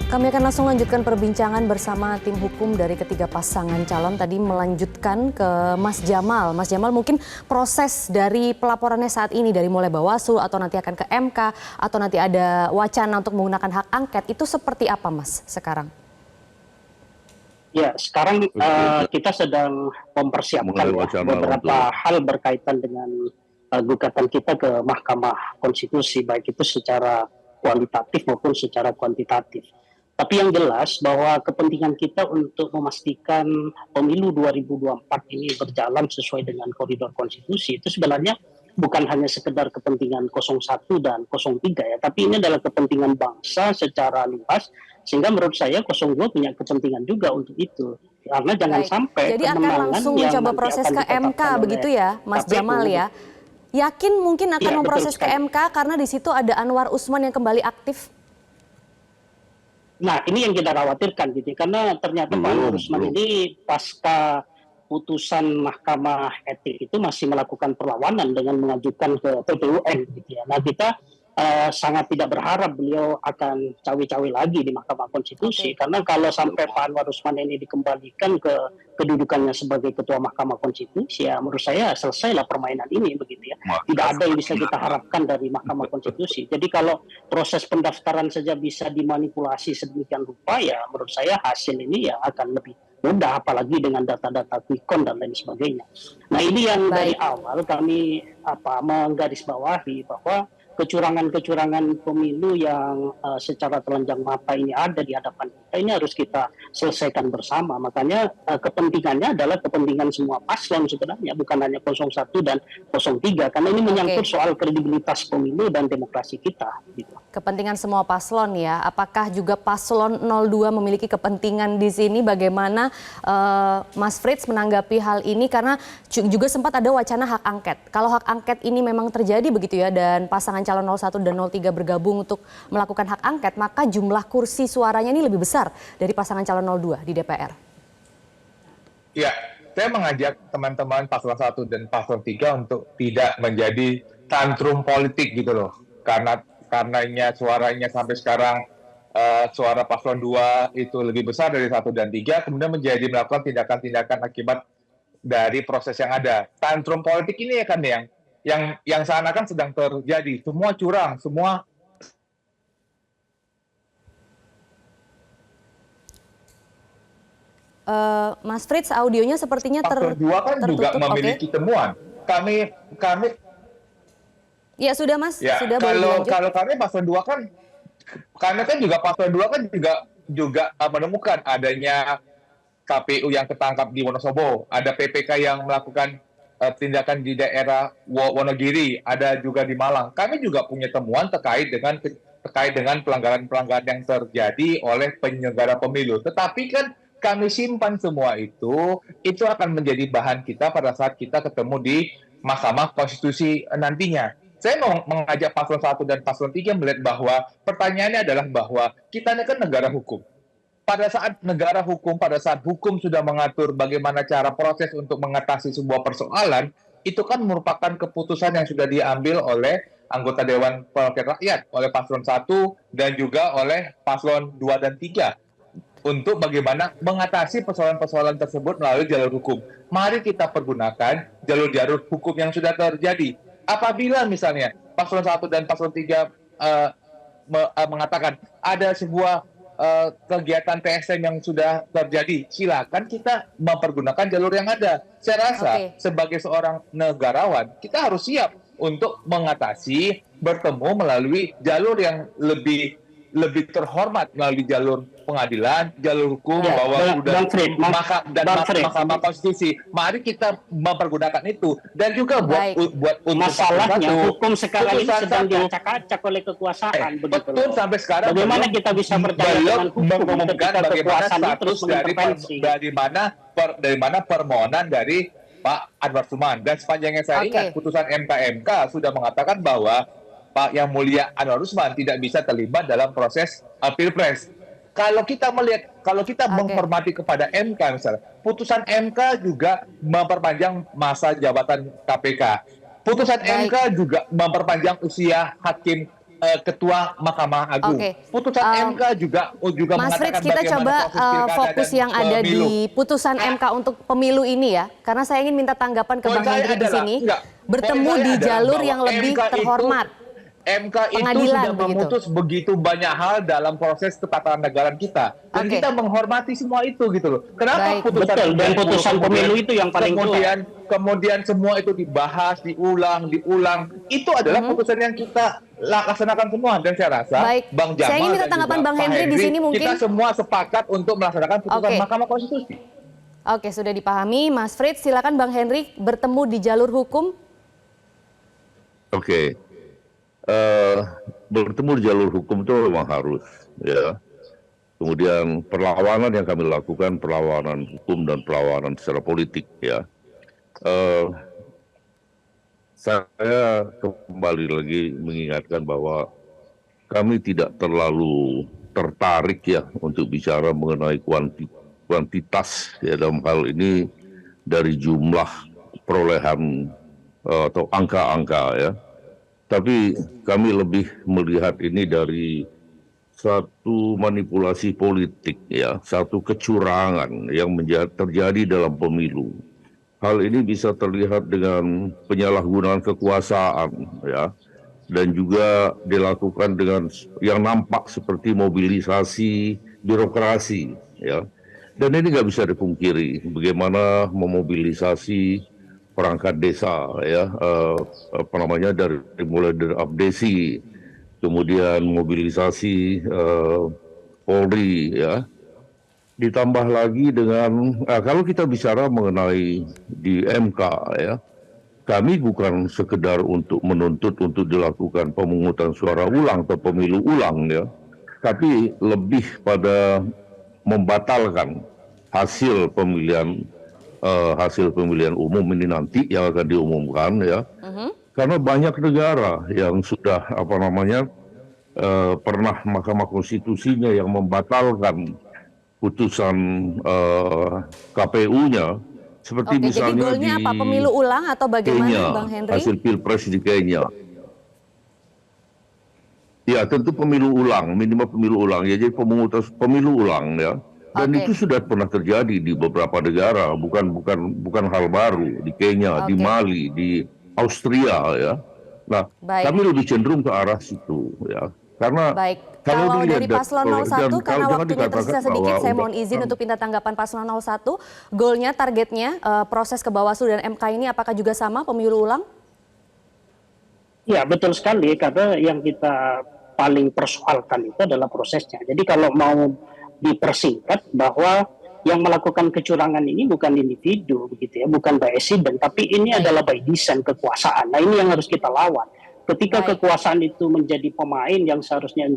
Kami akan langsung lanjutkan perbincangan bersama tim hukum dari ketiga pasangan calon. Tadi melanjutkan ke Mas Jamal. Mas Jamal, mungkin proses dari pelaporannya saat ini dari mulai Bawaslu atau nanti akan ke MK atau nanti ada wacana untuk menggunakan hak angket, itu seperti apa Mas sekarang? Ya, sekarang kita sedang mempersiapkan beberapa hal berkaitan dengan gugatan kita ke Mahkamah Konstitusi, baik itu secara kualitatif maupun secara kuantitatif. Tapi yang jelas bahwa kepentingan kita untuk memastikan pemilu 2024 ini berjalan sesuai dengan koridor konstitusi itu sebenarnya bukan hanya sekedar kepentingan 01 dan 03 ya, tapi ini adalah kepentingan bangsa secara luas, sehingga menurut saya 02 punya kepentingan juga untuk itu. Karena jangan sampai jadi akan langsung mencoba proses ke MK begitu ya, Mas Jamal ya. Yakin mungkin akan memproses ke MK karena di situ ada Anwar Usman yang kembali aktif? Nah, ini yang kita khawatirkan gitu, karena ternyata Pak Anwar Usman ini pasca putusan Mahkamah Etik itu masih melakukan perlawanan dengan mengajukan ke PT UN gitu ya. Nah, kita sangat tidak berharap beliau akan cawe-cawe lagi di Mahkamah Konstitusi, karena kalau sampai Pak Anwar Usman ini dikembalikan ke kedudukannya sebagai Ketua Mahkamah Konstitusi, ya menurut saya selesailah permainan ini begitu ya. Tidak ada yang bisa kita harapkan dari Mahkamah Konstitusi. Jadi kalau proses pendaftaran saja bisa dimanipulasi sedemikian rupa, ya menurut saya hasil ini ya akan lebih mudah, apalagi dengan data-data quick count dan lain sebagainya. Nah, ini yang dari awal kami menggarisbawahi bahwa kecurangan-kecurangan pemilu yang secara telanjang mata ini ada di hadapan kita, ini harus kita selesaikan bersama. Makanya kepentingannya adalah kepentingan semua paslon sebenarnya, bukan hanya 01 dan 03, karena ini menyangkut soal kredibilitas pemilu dan demokrasi kita. Gitu. Kepentingan semua paslon ya. Apakah juga paslon 02 memiliki kepentingan di sini? Bagaimana Mas Frits menanggapi hal ini? Karena juga sempat ada wacana hak angket. Kalau hak angket ini memang terjadi begitu ya, dan pasangan calon 01 dan 03 bergabung untuk melakukan hak angket, maka jumlah kursi suaranya ini lebih besar dari pasangan calon 02 di DPR. Ya, saya mengajak teman-teman paslon 1 dan paslon 3 untuk tidak menjadi tantrum politik gitu loh. Karenanya suaranya sampai sekarang suara paslon 2 itu lebih besar dari 1 dan 3, kemudian menjadi melakukan tindakan-tindakan akibat dari proses yang ada. Tantrum politik ini ya kan yang seakan-akan sedang terjadi. Semua curang, semua. Mas Frits, audionya sepertinya paslon 2 kan juga memiliki temuan. Kami ya sudah Mas, ya, sudah boleh dilanjut. Kalau kami paslon 2 kan, kami kan juga paslon 2 kan juga menemukan adanya KPU yang ketangkap di Wonosobo, ada PPK yang melakukan tindakan di daerah Wonogiri, ada juga di Malang. Kami juga punya temuan terkait dengan pelanggaran-pelanggaran yang terjadi oleh penyelenggara pemilu. Tetapi kan kami simpan semua itu akan menjadi bahan kita pada saat kita ketemu di Mahkamah Konstitusi nantinya. Saya mau mengajak paslon 1 dan paslon 3 melihat bahwa pertanyaannya adalah bahwa kita ini kan negara hukum. Pada saat negara hukum, pada saat hukum sudah mengatur bagaimana cara proses untuk mengatasi sebuah persoalan, itu kan merupakan keputusan yang sudah diambil oleh anggota Dewan Perwakilan Rakyat, oleh paslon 1 dan juga oleh paslon 2 dan 3. Untuk bagaimana mengatasi persoalan-persoalan tersebut melalui jalur hukum. Mari kita pergunakan jalur-jalur hukum yang sudah terjadi. Apabila misalnya paslon 1 dan paslon 3 mengatakan ada sebuah kegiatan TSM yang sudah terjadi, silakan kita mempergunakan jalur yang ada. Saya rasa sebagai seorang negarawan, kita harus siap untuk mengatasi, bertemu melalui jalur yang lebih terhormat, melalui jalur pengadilan, jalur hukum, Mahkamah Konstitusi. Mari kita mempergunakan itu. Dan juga buat masalahnya hukum sekarang ini sedang diacak-acak oleh kekuasaan. Betul, sampai sekarang bagaimana kita bisa berjalan dengan hukum ketika kekuasaan itu terus mengintervensi. Dari mana permohonan dari Pak Anwar Usman. Dan sepanjangnya saya ingat, putusan MK sudah mengatakan bahwa Pak Yang Mulia Anwar Usman tidak bisa terlibat dalam proses pilpres. Kalau kita menghormati kepada MK misalnya, putusan MK juga memperpanjang masa jabatan KPK. Putusan MK juga memperpanjang usia hakim Ketua Mahkamah Agung. Oke. Putusan MK juga Mas Frits, mengatakan kita bagaimana coba proses pilkada fokus dan yang ada pemilu. di putusan MK untuk pemilu ini ya. Karena saya ingin minta tanggapan ke Poin Bang saya Hendri di adalah, sini. enggak, Bertemu poin saya di adalah jalur bahwa yang lebih MK terhormat. MK itu Pengadilan sudah begitu. memutus begitu banyak hal dalam proses ketatanegaraan kita, dan Oke. kita menghormati semua itu gitu loh. Kenapa Baik. Betul, dan putusan pemilu itu yang paling kemudian semua itu dibahas, diulang. Itu adalah putusan yang kita laksanakan semua, dan saya rasa Baik. Bang Jamal Saya ingin minta dan tanggapan juga Bang Pak Hendri di sini mungkin. kita semua sepakat untuk melaksanakan putusan Oke. Mahkamah Konstitusi. Oke, sudah dipahami. Mas Frits, silakan Bang Hendri bertemu di jalur hukum. Oke. Bertemu di jalur hukum itu memang harus, ya. Kemudian perlawanan yang kami lakukan, perlawanan hukum dan perlawanan secara politik, ya. Saya kembali lagi mengingatkan bahwa kami tidak terlalu tertarik ya untuk bicara mengenai kuantitas ya dalam hal ini dari jumlah perolehan atau angka-angka ya. Tapi kami lebih melihat ini dari satu manipulasi politik ya, satu kecurangan yang terjadi dalam pemilu. Hal ini bisa terlihat dengan penyalahgunaan kekuasaan ya, dan juga dilakukan dengan yang nampak seperti mobilisasi birokrasi ya. Dan ini nggak bisa dipungkiri bagaimana memobilisasi perangkat desa ya, dari mulai dari abdesi, kemudian mobilisasi Polri ya, ditambah lagi dengan kalau kita bicara mengenai di MK ya, kami bukan sekedar untuk menuntut untuk dilakukan pemungutan suara ulang atau pemilu ulang ya, tapi lebih pada membatalkan hasil pemilihan umum ini nanti yang akan diumumkan ya. Karena banyak negara yang sudah pernah Mahkamah Konstitusinya yang membatalkan putusan KPU-nya seperti Oke, misalnya jadi goalnya di apa? Pemilu ulang atau bagaimana Kenya, Bang Hendri? hasil Pilpres di Kenya. Ya tentu pemilu ulang, minimal pemilu ulang ya, jadi pemungutan pemilu ulang ya. Dan Oke. itu sudah pernah terjadi di beberapa negara, bukan hal baru, di Kenya, di Oke. Mali, di Austria ya. Nah, Baik. kami lebih cenderung ke arah situ ya. Karena Baik, kalau dari paslon 01, karena jangan waktunya tersisa dikatakan sedikit, bahwa saya mohon izin untuk minta tanggapan paslon 01. Goalnya, targetnya, proses ke Bawaslu dan MK ini apakah juga sama pemilu ulang? Ya, betul sekali, karena yang kita paling persoalkan itu adalah prosesnya. Jadi kalau mau dipersingkat bahwa yang melakukan kecurangan ini bukan individu, begitu ya, bukan presiden, tapi ini adalah by design kekuasaan. Nah, ini yang harus kita lawan. Ketika kekuasaan itu menjadi pemain yang seharusnya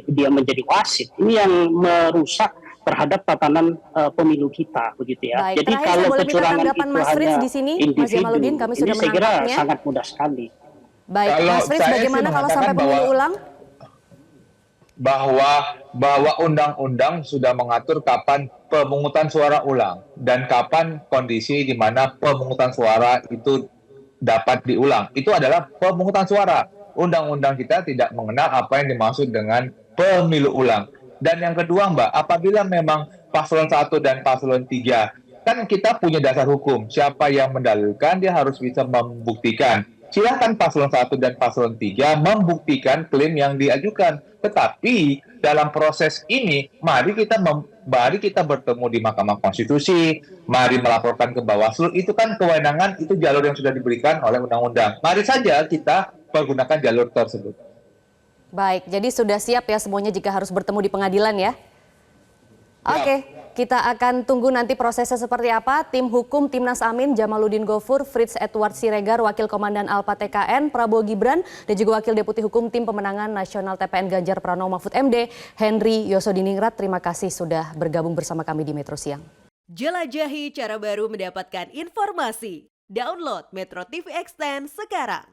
dia menjadi wasit, ini yang merusak terhadap tatanan pemilu kita, begitu ya. Baik, Jadi terakhir kalau saya boleh minta kecurangan tanggapan itu Mas Frits hanya di sini, Mas individu, Jamaluddin, kami sudah ini saya kira menangkapnya. sangat mudah sekali. Baik, Kalau Mas Frits saya sih bagaimana kalau sampai mengatakan pemilu ulang? bahwa undang-undang sudah mengatur kapan pemungutan suara ulang dan kapan kondisi di mana pemungutan suara itu dapat diulang. Itu adalah pemungutan suara. Undang-undang kita tidak mengenal apa yang dimaksud dengan pemilu ulang. Dan yang kedua, Mbak, apabila memang paslon 1 dan paslon 3, kan kita punya dasar hukum. Siapa yang mendalilkan, dia harus bisa membuktikan. Silakan paslon 1 dan paslon 3 membuktikan klaim yang diajukan. Tetapi dalam proses ini, mari kita bertemu di Mahkamah Konstitusi, mari melaporkan ke Bawaslu. Itu kan kewenangan, itu jalur yang sudah diberikan oleh undang-undang. Mari saja kita pergunakan jalur tersebut. Baik, jadi sudah siap ya semuanya jika harus bertemu di pengadilan ya? Oke, kita akan tunggu nanti prosesnya seperti apa. Tim hukum Timnas Amin, Jamaluddin Gofur, Frits Edward Siregar, Wakil Komandan Alpa TKN, Prabowo Gibran, dan juga Wakil Deputi Hukum Tim Pemenangan Nasional TPN Ganjar Pranowo Mahfud MD, Henry Yosodiningrat. Terima kasih sudah bergabung bersama kami di Metro Siang. Jelajahi cara baru mendapatkan informasi. Download Metro TV Extend sekarang.